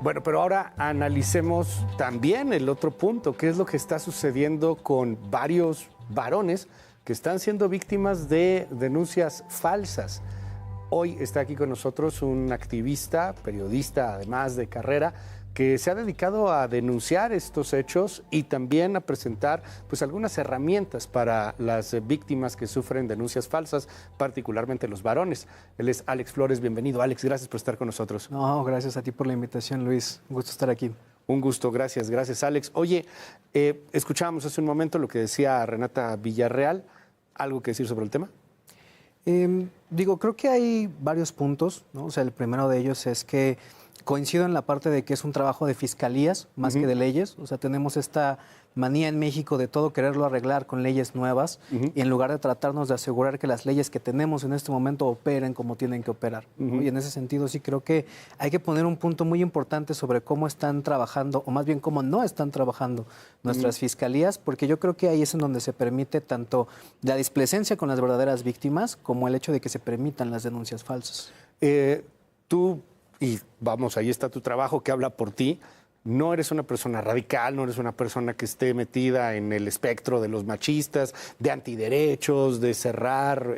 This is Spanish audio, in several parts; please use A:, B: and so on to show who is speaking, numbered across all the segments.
A: Bueno, pero ahora analicemos también el otro punto, qué es lo que está sucediendo con varios varones que están siendo víctimas de denuncias falsas. Hoy está aquí con nosotros un activista, periodista, además de carrera, que se ha dedicado a denunciar estos hechos y también a presentar pues algunas herramientas para las víctimas que sufren denuncias falsas, particularmente los varones. Él es Alex Flores. Bienvenido, Alex. Gracias por estar con nosotros.
B: No, gracias a ti por la invitación, Luis. Un gusto estar aquí.
A: Un gusto, gracias, Alex. Oye, escuchábamos hace un momento lo que decía Renata Villarreal. ¿Algo que decir sobre el tema?
B: Creo que hay varios puntos, ¿no? O sea, el primero de ellos es que coincido en la parte de que es un trabajo de fiscalías más que de leyes. O sea, tenemos esta manía en México de todo quererlo arreglar con leyes nuevas y en lugar de tratarnos de asegurar que las leyes que tenemos en este momento operen como tienen que operar, ¿no? Y en ese sentido sí creo que hay que poner un punto muy importante sobre cómo están trabajando, o más bien cómo no están trabajando nuestras fiscalías, porque yo creo que ahí es en donde se permite tanto la displicencia con las verdaderas víctimas como el hecho de que se permitan las denuncias falsas.
A: Tú, y vamos, ahí está tu trabajo que habla por ti. No eres una persona radical, no eres una persona que esté metida en el espectro de los machistas, de antiderechos, de cerrar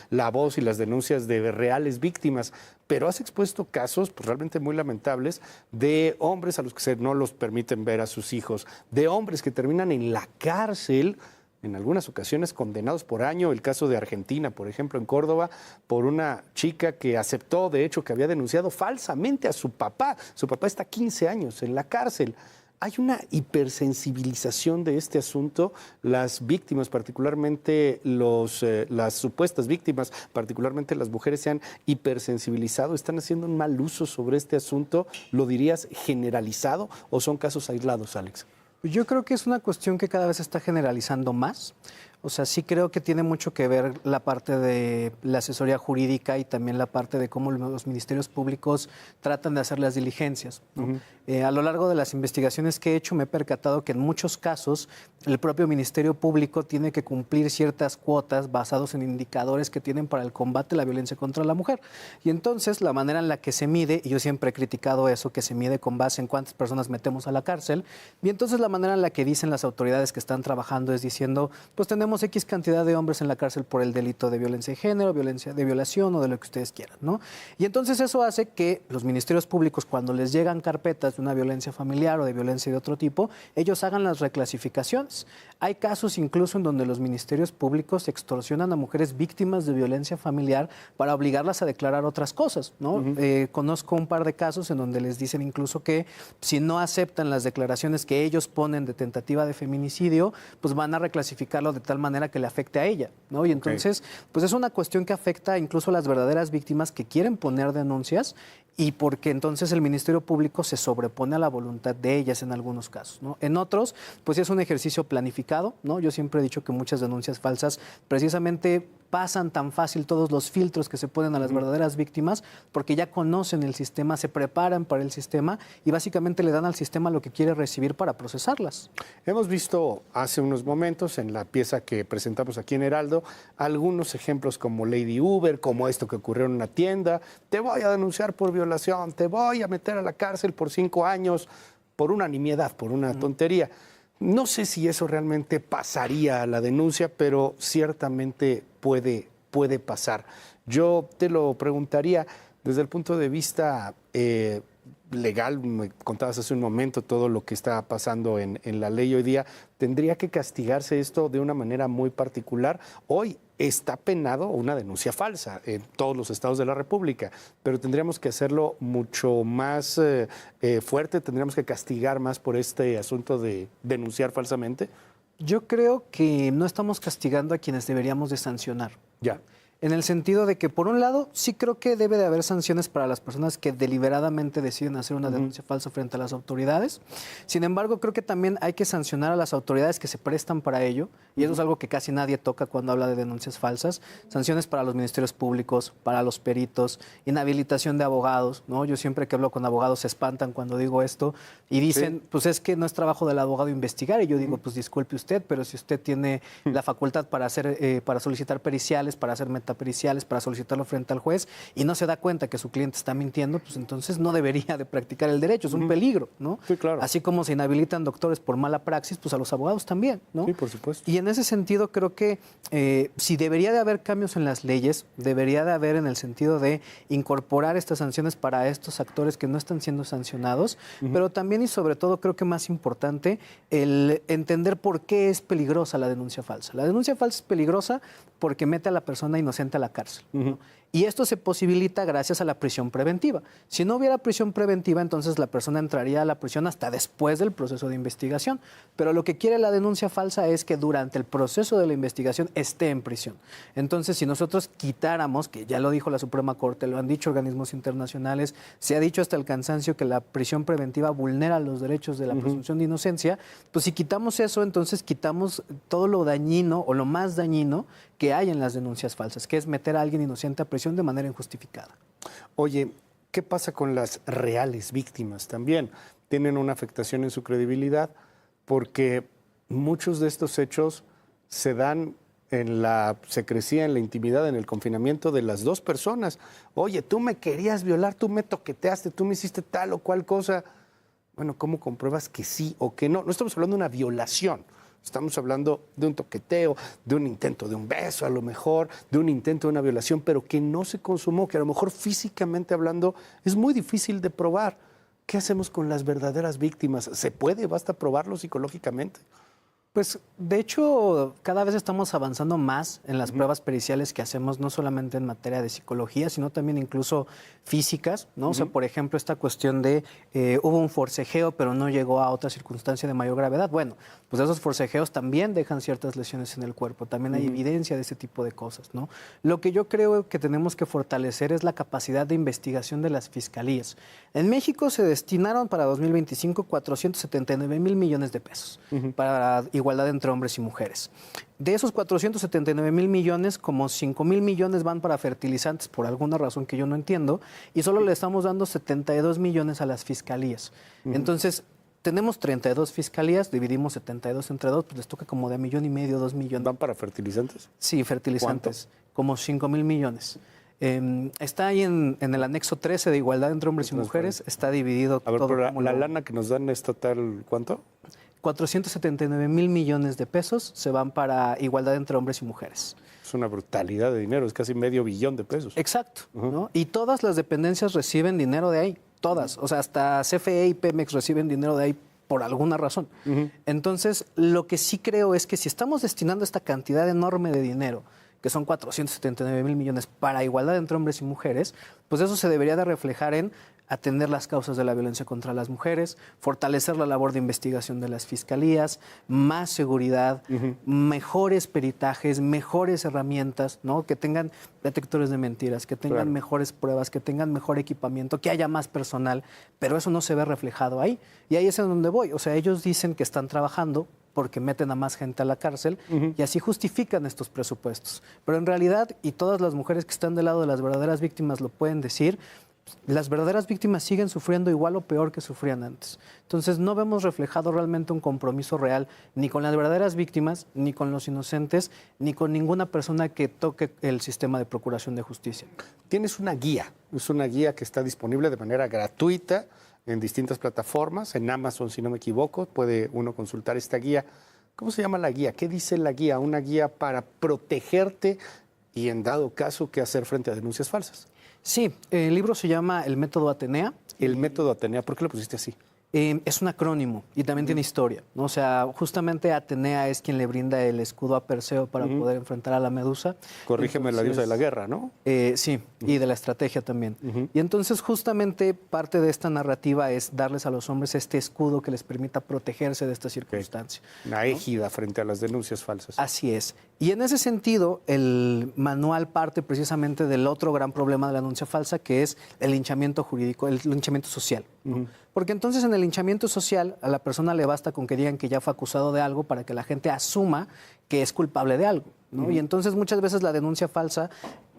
A: la voz y las denuncias de reales víctimas. Pero has expuesto casos pues, realmente muy lamentables de hombres a los que no los permiten ver a sus hijos, de hombres que terminan en la cárcel, en algunas ocasiones condenados por año. El caso de Argentina, por ejemplo, en Córdoba, por una chica que aceptó, de hecho, que había denunciado falsamente a su papá. Su papá está 15 años en la cárcel. Hay una hipersensibilización de este asunto. Las víctimas, particularmente las supuestas víctimas, particularmente las mujeres, se han hipersensibilizado. ¿Están haciendo un mal uso sobre este asunto? ¿Lo dirías generalizado o son casos aislados, Alex?
B: Yo creo que es una cuestión que cada vez se está generalizando más. O sea, sí creo que tiene mucho que ver la parte de la asesoría jurídica y también la parte de cómo los ministerios públicos tratan de hacer las diligencias, ¿no? A lo largo de las investigaciones que he hecho me he percatado que en muchos casos el propio Ministerio Público tiene que cumplir ciertas cuotas basados en indicadores que tienen para el combate a la violencia contra la mujer. Y entonces la manera en la que se mide, y yo siempre he criticado eso, que se mide con base en cuántas personas metemos a la cárcel, y entonces la manera en la que dicen las autoridades que están trabajando es diciendo, pues tenemos X cantidad de hombres en la cárcel por el delito de violencia de género, violencia de violación o de lo que ustedes quieran, ¿no? Y entonces eso hace que los ministerios públicos, cuando les llegan carpetas de una violencia familiar o de violencia de otro tipo, ellos hagan las reclasificaciones. Hay casos incluso en donde los ministerios públicos extorsionan a mujeres víctimas de violencia familiar para obligarlas a declarar otras cosas, ¿no? Conozco un par de casos en donde les dicen incluso que si no aceptan las declaraciones que ellos ponen de tentativa de feminicidio, pues van a reclasificarlo de tal manera que le afecte a ella, ¿no? Y entonces, pues es una cuestión que afecta incluso a las verdaderas víctimas que quieren poner denuncias y porque entonces el Ministerio Público se sobrepone a la voluntad de ellas en algunos casos, ¿no? En otros, pues es un ejercicio planificado, ¿no? Yo siempre he dicho que muchas denuncias falsas precisamente pasan tan fácil todos los filtros que se ponen a las verdaderas víctimas porque ya conocen el sistema, se preparan para el sistema y básicamente le dan al sistema lo que quiere recibir para procesarlas.
A: Hemos visto hace unos momentos en la pieza que presentamos aquí en Heraldo algunos ejemplos como Lady Uber, como esto que ocurrió en una tienda. Te voy a denunciar por violación, te voy a meter a la cárcel por 5 años, por una nimiedad, por una tontería. No sé si eso realmente pasaría a la denuncia, pero ciertamente puede pasar. Yo te lo preguntaría desde el punto de vista legal. Me contabas hace un momento todo lo que está pasando en la ley hoy día. ¿Tendría que castigarse esto de una manera muy particular? Hoy está penado una denuncia falsa en todos los estados de la República, pero tendríamos que hacerlo mucho más fuerte, tendríamos que castigar más por este asunto de denunciar falsamente.
B: Yo creo que no estamos castigando a quienes deberíamos de sancionar.
A: Ya.
B: En el sentido de que, por un lado, sí creo que debe de haber sanciones para las personas que deliberadamente deciden hacer una denuncia falsa frente a las autoridades. Sin embargo, creo que también hay que sancionar a las autoridades que se prestan para ello, y eso es algo que casi nadie toca cuando habla de denuncias falsas. Sanciones para los ministerios públicos, para los peritos, inhabilitación de abogados, ¿no? Yo siempre que hablo con abogados se espantan cuando digo esto y dicen, pues es que no es trabajo del abogado investigar, y yo digo, pues disculpe usted, pero si usted tiene la facultad para hacer, para solicitar periciales, para hacer metapolígrafos, periciales, para solicitarlo frente al juez y no se da cuenta que su cliente está mintiendo, pues entonces no debería de practicar el derecho, es un peligro, ¿no?
A: Sí, claro.
B: Así como se inhabilitan doctores por mala praxis, pues a los abogados también, ¿no?
A: Sí, por supuesto.
B: Y en ese sentido creo que si debería de haber cambios en las leyes, debería de haber en el sentido de incorporar estas sanciones para estos actores que no están siendo sancionados, pero también y sobre todo creo que más importante el entender por qué es peligrosa la denuncia falsa. La denuncia falsa es peligrosa porque mete a la persona inocente a la cárcel, ¿no? Y esto se posibilita gracias a la prisión preventiva. Si no hubiera prisión preventiva, entonces la persona entraría a la prisión hasta después del proceso de investigación. Pero lo que quiere la denuncia falsa es que durante el proceso de la investigación esté en prisión. Entonces, si nosotros quitáramos, que ya lo dijo la Suprema Corte, lo han dicho organismos internacionales, se ha dicho hasta el cansancio que la prisión preventiva vulnera los derechos de la presunción de inocencia, pues si quitamos eso, entonces quitamos todo lo dañino o lo más dañino que hay en las denuncias falsas, que es meter a alguien inocente a prisión de manera injustificada.
A: Oye, ¿qué pasa con las reales víctimas? También tienen una afectación en su credibilidad porque muchos de estos hechos se dan en la secrecía, en la intimidad, en el confinamiento de las dos personas. Oye, tú me querías violar, tú me toqueteaste, tú me hiciste tal o cual cosa. Bueno, ¿cómo compruebas que sí o que no? No estamos hablando de una violación. Estamos hablando de un toqueteo, de un intento de un beso, a lo mejor, de un intento de una violación, pero que no se consumó, que a lo mejor físicamente hablando es muy difícil de probar. ¿Qué hacemos con las verdaderas víctimas? ¿Se puede? ¿Basta probarlo psicológicamente?
B: Pues, de hecho, cada vez estamos avanzando más en las pruebas periciales que hacemos, no solamente en materia de psicología, sino también incluso físicas, ¿no? O sea, por ejemplo, esta cuestión de hubo un forcejeo, pero no llegó a otra circunstancia de mayor gravedad. Bueno, pues esos forcejeos también dejan ciertas lesiones en el cuerpo, también hay evidencia de ese tipo de cosas, ¿no? Lo que yo creo que tenemos que fortalecer es la capacidad de investigación de las fiscalías. En México se destinaron para 2025 479,000 millones de pesos para igualdad entre hombres y mujeres. De esos 479,000 millones, como 5,000 millones van para fertilizantes por alguna razón que yo no entiendo, y solo le estamos dando 72 millones a las fiscalías. Entonces, tenemos 32 fiscalías, dividimos 72 entre 2, pues les toca como de 1,5 millones, 2 millones.
A: ¿Van para fertilizantes?
B: Sí, fertilizantes, como 5,000 millones. Está ahí en el anexo 13 de igualdad entre hombres y mujeres, está dividido
A: A ver,
B: todo.
A: pero la lana que nos dan es total, ¿cuánto?
B: 479,000 millones de pesos se van para igualdad entre hombres y mujeres.
A: Es una brutalidad de dinero, es casi medio billón de pesos.
B: Exacto, ¿no? Y todas las dependencias reciben dinero de ahí, todas. O sea, hasta CFE y Pemex reciben dinero de ahí por alguna razón. Entonces, lo que sí creo es que si estamos destinando esta cantidad enorme de dinero, que son 479,000 millones para igualdad entre hombres y mujeres, pues eso se debería de reflejar en atender las causas de la violencia contra las mujeres, fortalecer la labor de investigación de las fiscalías, más seguridad, mejores peritajes, mejores herramientas, ¿no? Que tengan detectores de mentiras, que tengan mejores pruebas, que tengan mejor equipamiento, que haya más personal, pero eso no se ve reflejado ahí. Y ahí es en donde voy. O sea, ellos dicen que están trabajando porque meten a más gente a la cárcel y así justifican estos presupuestos. Pero en realidad, y todas las mujeres que están del lado de las verdaderas víctimas lo pueden decir, las verdaderas víctimas siguen sufriendo igual o peor que sufrían antes. Entonces no vemos reflejado realmente un compromiso real ni con las verdaderas víctimas, ni con los inocentes, ni con ninguna persona que toque el sistema de procuración de justicia.
A: Tienes una guía, es una guía que está disponible de manera gratuita en distintas plataformas, en Amazon si no me equivoco, puede uno consultar esta guía. ¿Cómo se llama la guía? ¿Qué dice la guía? Una guía para protegerte y en dado caso qué hacer frente a denuncias falsas.
B: Sí, el libro se llama El Método Atenea.
A: El Método Atenea, ¿por qué lo pusiste así?
B: Es un acrónimo y también tiene historia, ¿no? O sea, justamente Atenea es quien le brinda el escudo a Perseo para poder enfrentar a la Medusa.
A: Corrígeme, la diosa de la guerra, ¿no?
B: Sí, y de la estrategia también. Y entonces justamente parte de esta narrativa es darles a los hombres este escudo que les permita protegerse de esta circunstancia.
A: Una égida frente a las denuncias falsas.
B: Así es. Y en ese sentido, el manual parte precisamente del otro gran problema de la denuncia falsa, que es el linchamiento jurídico, el linchamiento social, ¿no? Porque entonces en el linchamiento social a la persona le basta con que digan que ya fue acusado de algo para que la gente asuma que es culpable de algo, ¿no? Y entonces muchas veces la denuncia falsa,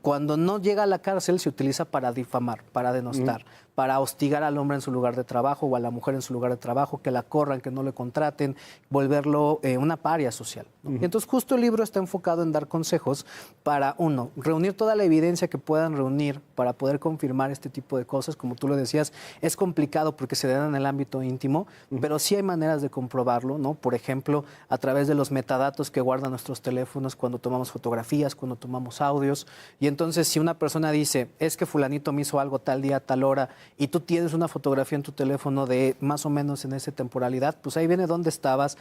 B: cuando no llega a la cárcel, se utiliza para difamar, para denostar, para hostigar al hombre en su lugar de trabajo o a la mujer en su lugar de trabajo, que la corran, que no le contraten, volverlo una paria social, ¿no? Y entonces justo el libro está enfocado en dar consejos para, uno, reunir toda la evidencia que puedan reunir para poder confirmar este tipo de cosas. Como tú lo decías, es complicado porque se dan en el ámbito íntimo, pero sí hay maneras de comprobarlo, ¿no? Por ejemplo, a través de los metadatos que guardan nuestros teléfonos cuando tomamos fotografías, cuando tomamos audios. Y entonces, si una persona dice, es que fulanito me hizo algo tal día, tal hora, y tú tienes una fotografía en tu teléfono de más o menos en esa temporalidad, pues ahí viene dónde estabas,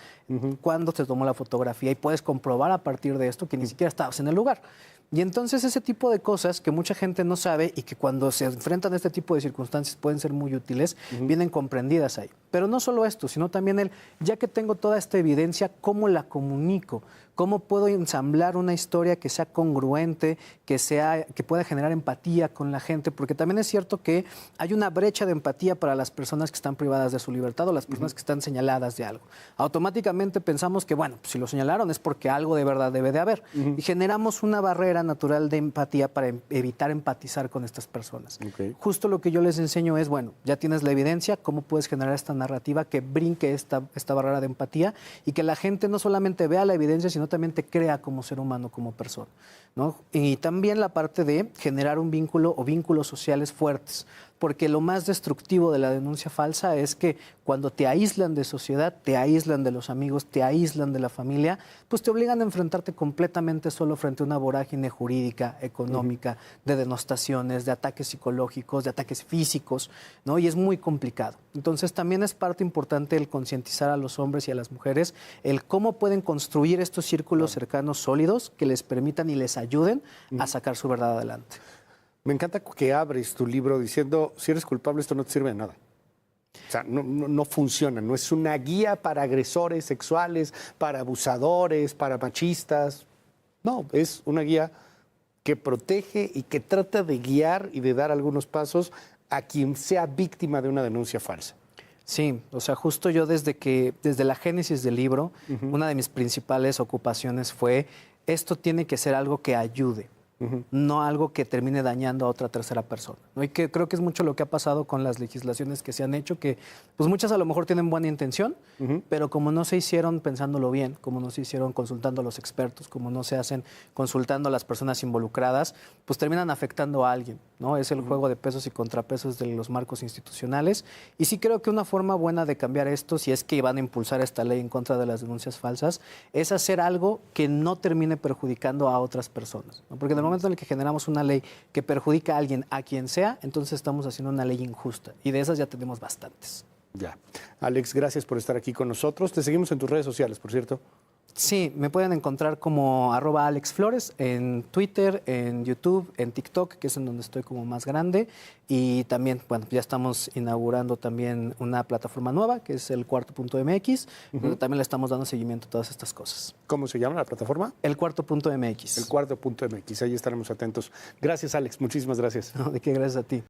B: cuándo te tomó la fotografía, y puedes comprobar a partir de esto que ni siquiera estabas en el lugar. Y entonces ese tipo de cosas que mucha gente no sabe y que cuando se enfrentan a este tipo de circunstancias pueden ser muy útiles, vienen comprendidas ahí. Pero no solo esto, sino también ya que tengo toda esta evidencia, ¿cómo la comunico? ¿Cómo puedo ensamblar una historia que sea congruente, que pueda generar empatía con la gente? Porque también es cierto que hay una brecha de empatía para las personas que están privadas de su libertad o las personas que están señaladas de algo. Automáticamente pensamos que, bueno, pues si lo señalaron es porque algo de verdad debe de haber. Y generamos una barrera natural de empatía para evitar empatizar con estas personas. Justo lo que yo les enseño es, bueno, ya tienes la evidencia, ¿cómo puedes generar esta narrativa que brinque esta barrera de empatía y que la gente no solamente vea la evidencia, sino también te crea como ser humano, como persona, ¿no? Y también la parte de generar un vínculo o vínculos sociales fuertes, porque lo más destructivo de la denuncia falsa es que cuando te aíslan de sociedad, te aíslan de los amigos, te aíslan de la familia, pues te obligan a enfrentarte completamente solo frente a una vorágine jurídica, económica, de denostaciones, de ataques psicológicos, de ataques físicos, ¿no? Y es muy complicado. Entonces también es parte importante el concientizar a los hombres y a las mujeres el cómo pueden construir estos círculos cercanos sólidos que les permitan y les ayuden a sacar su verdad adelante.
A: Me encanta que abres tu libro diciendo, si eres culpable, esto no te sirve de nada. O sea, no funciona, no es una guía para agresores sexuales, para abusadores, para machistas. No, es una guía que protege y que trata de guiar y de dar algunos pasos a quien sea víctima de una denuncia falsa.
B: Sí, o sea, justo yo desde la génesis del libro, una de mis principales ocupaciones fue, esto tiene que ser algo que ayude. No algo que termine dañando a otra tercera persona, ¿no? Y que creo que es mucho lo que ha pasado con las legislaciones que se han hecho, que pues muchas a lo mejor tienen buena intención, pero como no se hicieron pensándolo bien, como no se hicieron consultando a los expertos, como no se hacen consultando a las personas involucradas, pues terminan afectando a alguien, ¿no? Es el juego de pesos y contrapesos de los marcos institucionales. Y sí creo que una forma buena de cambiar esto, si es que van a impulsar esta ley en contra de las denuncias falsas, es hacer algo que no termine perjudicando a otras personas, ¿no? Porque en el momento en el que generamos una ley que perjudica a alguien, a quien sea, entonces estamos haciendo una ley injusta. Y de esas ya tenemos bastantes.
A: Ya. Alex, gracias por estar aquí con nosotros. Te seguimos en tus redes sociales, por cierto.
B: Sí, me pueden encontrar como @AlexFlores en Twitter, en YouTube, en TikTok, que es en donde estoy como más grande. Y también, bueno, ya estamos inaugurando también una plataforma nueva, que es el Cuarto.mx, donde también le estamos dando seguimiento a todas estas cosas.
A: ¿Cómo se llama la plataforma?
B: El Cuarto.mx.
A: El Cuarto.mx, ahí estaremos atentos. Gracias, Alex, muchísimas gracias.
B: No, de qué, gracias a ti.